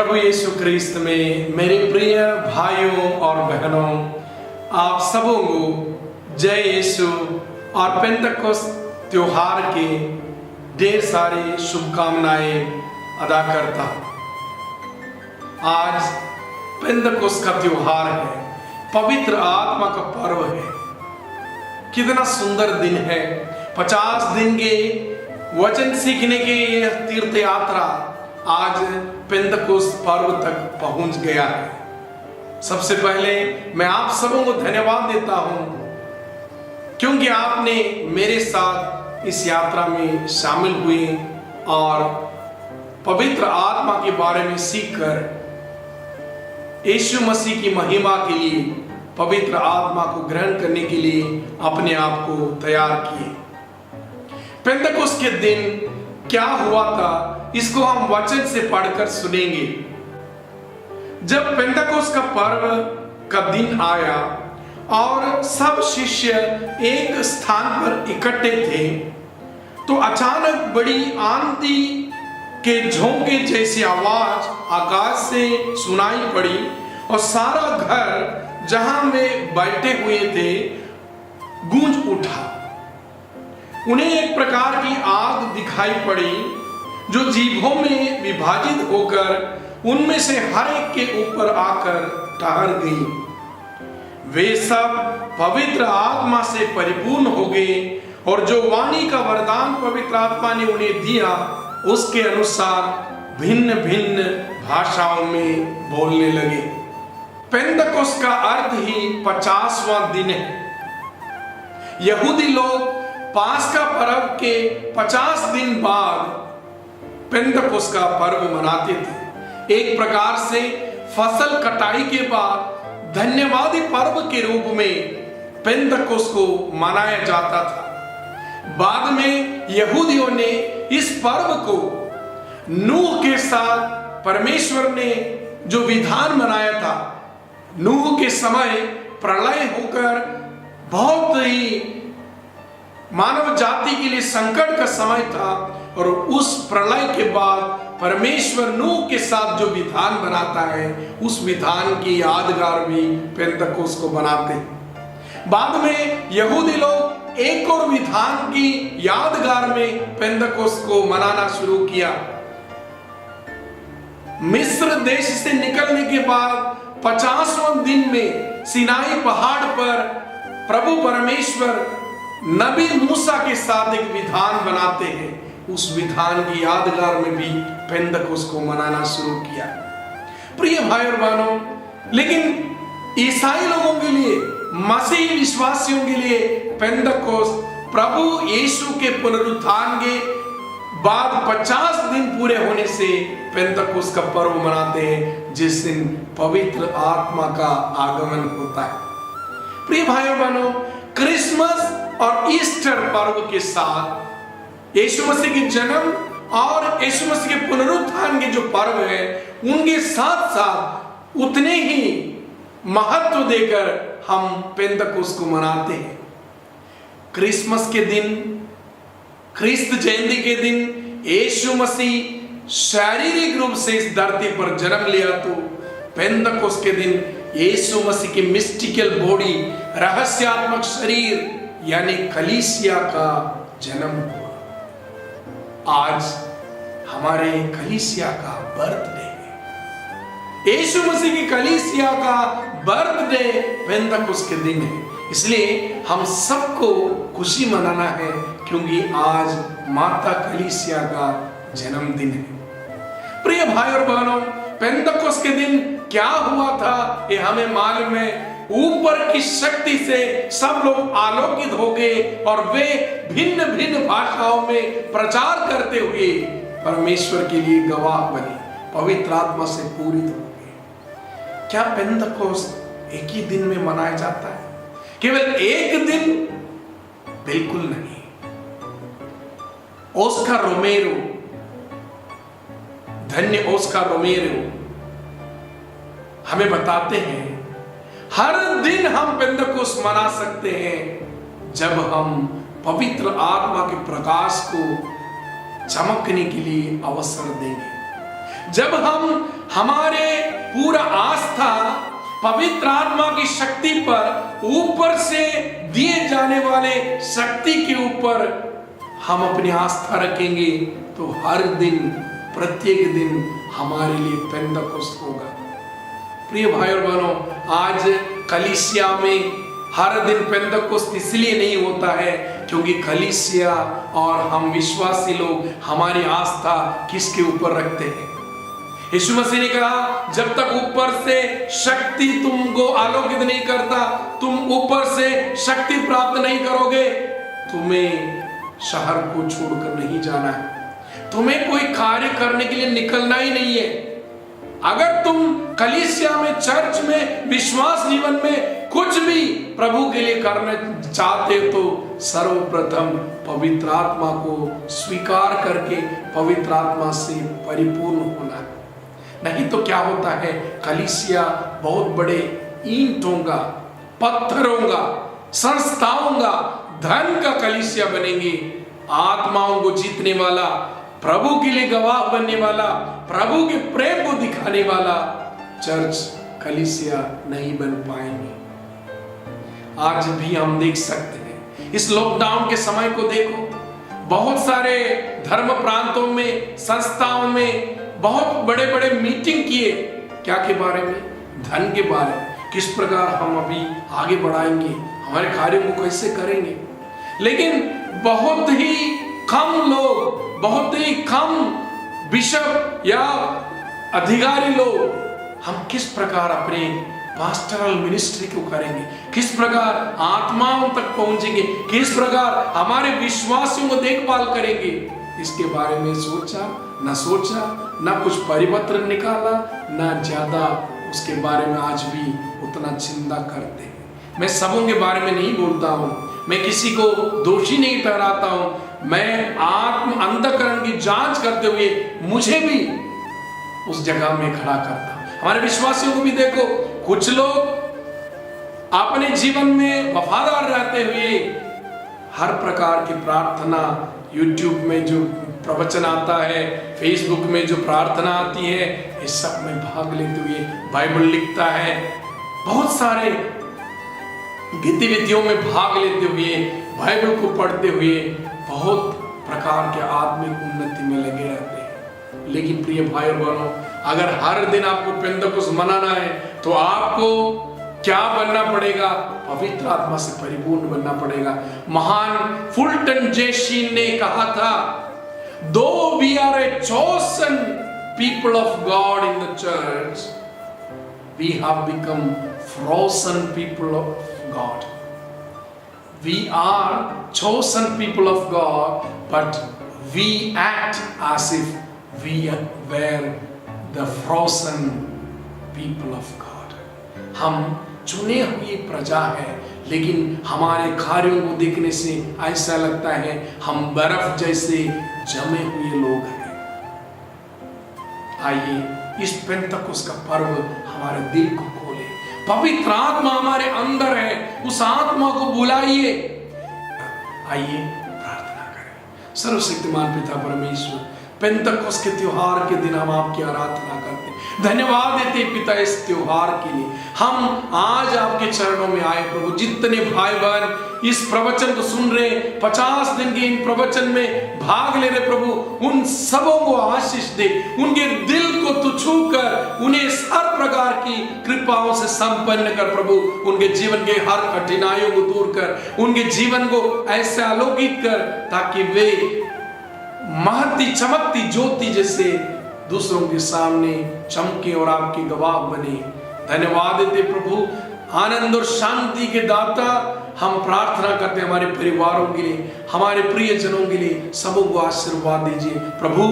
प्रभु यीशु ख्रिस्त में मेरे प्रिय भाइयों और बहनों, आप सबों को जय यीशु और पेंतकोस्त त्योहार के ढेर सारी शुभकामनाएं अदा करता हूं। आज पेंतकोस्त का त्योहार है, पवित्र आत्मा का पर्व है। कितना सुंदर दिन है। 50 दिन के वचन सीखने के यह तीर्थ यात्रा आज पेंतकोस्त पर्व तक पहुंच गया है। सबसे पहले मैं आप सबों को धन्यवाद देता हूं क्योंकि आपने मेरे साथ इस यात्रा में शामिल हुए और पवित्र आत्मा के बारे में सीखकर यीशु मसीह की महिमा के लिए पवित्र आत्मा को ग्रहण करने के लिए अपने आप को तैयार किए। पेंतकोस्त के दिन क्या हुआ था, इसको हम वचन से पढ़कर सुनेंगे। जब पेंतकोस्त का पर्व का दिन आया और सब शिष्य एक स्थान पर इकट्ठे थे, तो अचानक बड़ी आंधी के झोंके जैसी आवाज आकाश से सुनाई पड़ी और सारा घर जहां वे बैठे हुए थे गूंज उठा। उन्हें एक प्रकार की आग दिखाई पड़ी जो जीभों में विभाजित होकर उनमें से हर एक के ऊपर आकर ठहर गई। वे सब पवित्र आत्मा से परिपूर्ण हो गए और जो वाणी का वरदान पवित्र आत्मा ने उन्हें दिया उसके अनुसार भिन्न भिन्न भाषाओं में बोलने लगे। पेंतकोस्त का अर्थ ही 50वां दिन है। यहूदी लोग पास्का पर्व के 50 दिन बाद पेंतकोस्त का पर्व मनाते थे। एक प्रकार से फसल कटाई के बाद धन्यवादी पर्व के रूप में पेंतकोस्त को मनाया जाता था। बाद में यहूदियों ने इस पर्व को नूह के साथ परमेश्वर ने जो विधान बनाया था, नूह के समय प्रलय होकर बहुत ही मानव जाति के लिए संकट का समय था और उस प्रलय के बाद परमेश्वर नूह के साथ जो विधान बनाता है उस विधान की यादगार भी पेंतकोस्त को बनाते हैं। बाद में यहूदी लोग एक और विधान की यादगार में पेंतकोस्त को मनाना शुरू किया। मिस्र देश से निकलने के बाद 50वें दिन में सिनाई पहाड़ पर प्रभु परमेश्वर नबी मूसा के साथ एक विधान बनाते हैं। उस विधान की यादगार में भी पेंतकोस्त को मनाना शुरू किया। प्रिय भाई और बहनों, लेकिन ईसाई लोगों के लिए, मसीही विश्वासियों के लिए पेंतकोस्त प्रभु यीशु के पुनरुत्थान के बाद 50 दिन पूरे होने से पेंतकोस्त का पर्व मनाते हैं, जिस दिन पवित्र आत्मा का आगमन होता है। प्रिय भाई और बहनों, क्रिसमस और ईस्टर पर्व के साथ यीशु मसीह के जन्म और यीशु मसीह के पुनरुत्थान के जो पर्व है उनके साथ साथ उतने ही महत्व देकर हम पेंतकोस्त को मनाते हैं। क्रिसमस के दिन, ख्रिस्त जयंती के दिन यीशु मसीह शारीरिक रूप से इस धरती पर जन्म लिया, तो पेंतकोस्त के दिन यीशु मसीह की मिस्टिकल बॉडी, रहस्यात्मक शरीर यानी कलीसिया का जन्म हुआ। आज हमारे कलीसिया का बर्थडे है। यीशु मसीह की कलीसिया का बर्थडे पेंतकोस्त के दिन है। इसलिए हम सबको खुशी मनाना है क्योंकि आज माता कलीसिया का जन्मदिन है। प्रिय भाई और बहनों, पेंतकोस्त के दिन क्या हुआ था ये हमें मालूम है। ऊपर की शक्ति से सब लोग आलोकित हो गए और वे भिन्न भिन्न भाषाओं में प्रचार करते हुए परमेश्वर के लिए गवाह बने, पवित्र आत्मा से पूरित हो गए। क्या पेंतकोस्त एक ही दिन में मनाया जाता है? केवल एक दिन? बिल्कुल नहीं। ऑस्कर रोमेरो, धन्य ऑस्कर रोमेरो हमें बताते हैं हर दिन हम पेंतकोस्त मना सकते हैं जब हम पवित्र आत्मा के प्रकाश को चमकने के लिए अवसर देंगे। जब हम हमारे पूरा आस्था पवित्र आत्मा की शक्ति पर, ऊपर से दिए जाने वाले शक्ति के ऊपर हम अपनी आस्था रखेंगे, तो हर दिन, प्रत्येक दिन हमारे लिए पेंतकोस्त होगा। प्रिय भाई और बहनों, आज कलीसिया में हर दिन पेंतकोस्त इसलिए नहीं होता है क्योंकि कलीसिया और हम विश्वासी लोग हमारी आस्था किसके ऊपर रखते हैं। यीशु मसीह ने कहा, जब तक ऊपर से शक्ति तुमको आलोकित नहीं करता, तुम ऊपर से शक्ति प्राप्त नहीं करोगे, तुम्हें शहर को छोड़कर नहीं जाना है, तुम्हें कोई कार्य करने के लिए निकलना ही नहीं है। अगर तुम कलीसिया में, चर्च में, विश्वास जीवन में कुछ भी प्रभु के लिए करना चाहते हो तो सर्वप्रथम पवित्र आत्मा को स्वीकार करके पवित्र आत्मा से परिपूर्ण होना है। नहीं तो क्या होता है, कलीसिया बहुत बड़े ईंटों का, पत्थरों का, संस्थाओं का, धन का कलीसिया बनेंगे। आत्माओं को जीतने वाला, प्रभु के लिए गवाह बनने वाला, प्रभु के प्रेम को दिखाने वाला चर्च, कलीसिया नहीं बन पाएंगे। आज भी हम देख सकते हैं, इस लॉकडाउन के समय को देखो, बहुत सारे धर्म प्रांतों में, संस्थाओं में बहुत बड़े बड़े मीटिंग किए। क्या के बारे में? धन के बारे में, किस प्रकार हम अभी आगे बढ़ाएंगे, हमारे कार्यों को कैसे करेंगे। लेकिन बहुत ही कम लोग, बहुत ही कम बिशप या अधिकारी लोग हम किस प्रकार अपने पास्टरल मिनिस्ट्री को करेंगे, किस प्रकार आत्माओं तक पहुंचेंगे, किस प्रकार हमारे विश्वासियों को देखभाल करेंगे, इसके बारे में सोचा ना कुछ परिपत्र निकाला, ना ज्यादा उसके बारे में आज भी उतना चिंता करते हैं। मैं सबों के बारे में नहीं बोलता हूं, मैं किसी को दोषी नहीं ठहराता हूं, मैं आत्म अंतःकरण की जांच करते हुए मुझे भी उस जगह में खड़ा करता हूं। हमारे विश्वासियों को भी देखो, कुछ लोग अपने जीवन में वफादार रहते हुए हर प्रकार की प्रार्थना, यूट्यूब में जो प्रवचन आता है, फेसबुक में जो प्रार्थना आती है, इस सब में भाग लेते हुए बाइबल लिखता है, बहुत सारे गतिविधियों में भाग लेते हुए, बाइबल को पढ़ते हुए बहुत प्रकार के आत्मिक उन्नति में लगे रहते हैं। लेकिन प्रिय भाई और बहनों, अगर हर दिन आपको पेंतकोस्त मनाना है तो आपको क्या बनना पड़ेगा? पवित्र आत्मा से परिपूर्ण बनना पड़ेगा। महान फुलटन जेशी ने कहा था, Though we are a chosen people of God in the church, we have become frozen people of God. We are chosen people of God, but we act as if we were the frozen people of God. हम चुने हुई प्रजा है, लेकिन हमारे कार्यों को देखने से ऐसा लगता है हम बर्फ जैसे जमे हुए लोग हैं। आइए इस पेंतकोस्त का पर्व हमारे दिल को खोले। पवित्र आत्मा हमारे अंदर है, उस आत्मा को बुलाइए। आइए प्रार्थना करें। सर्वशक्तिमान पिता परमेश्वर, पेंतकोस्त के त्योहार के दिन हम आपकी आराधना करते हैं, धन्यवाद देते पिता इस त्योहार के लिए। हम आज आपके चरणों में आए प्रभु। जितने भाई बहन इस प्रवचन को सुन रहे, 50 दिन के इन प्रवचन में भाग ले रहे प्रभु, उन सबों को आशीष दे, उनके दिल को तू छू कर उन्हें हर प्रकार की कृपाओं से संपन्न कर प्रभु। उनके जीवन के हर कठिनाइयों को दूर कर, उनके जीवन को ऐसे आलोकित कर ताकि वे महती चमकती ज्योति जैसे दूसरों के सामने चमके और आपकी गवाह बने। धन्यवाद देते प्रभु, आनंद और शांति के दाता। हम प्रार्थना करते हैं हमारे परिवारों के लिए, हमारे प्रियजनों के लिए, सबों को आशीर्वाद दीजिए प्रभु।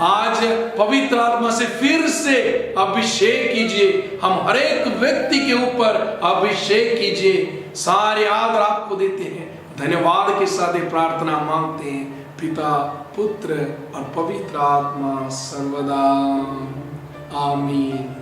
आज पवित्र आत्मा से फिर से अभिषेक कीजिए, हम हर एक व्यक्ति के ऊपर अभिषेक कीजिए। सारे आदर आपको देते हैं, धन्यवाद के साथ ये प्रार्थना मांगते हैं पिता, पुत्र और पवित्र आत्मा सर्वदा। आमीन।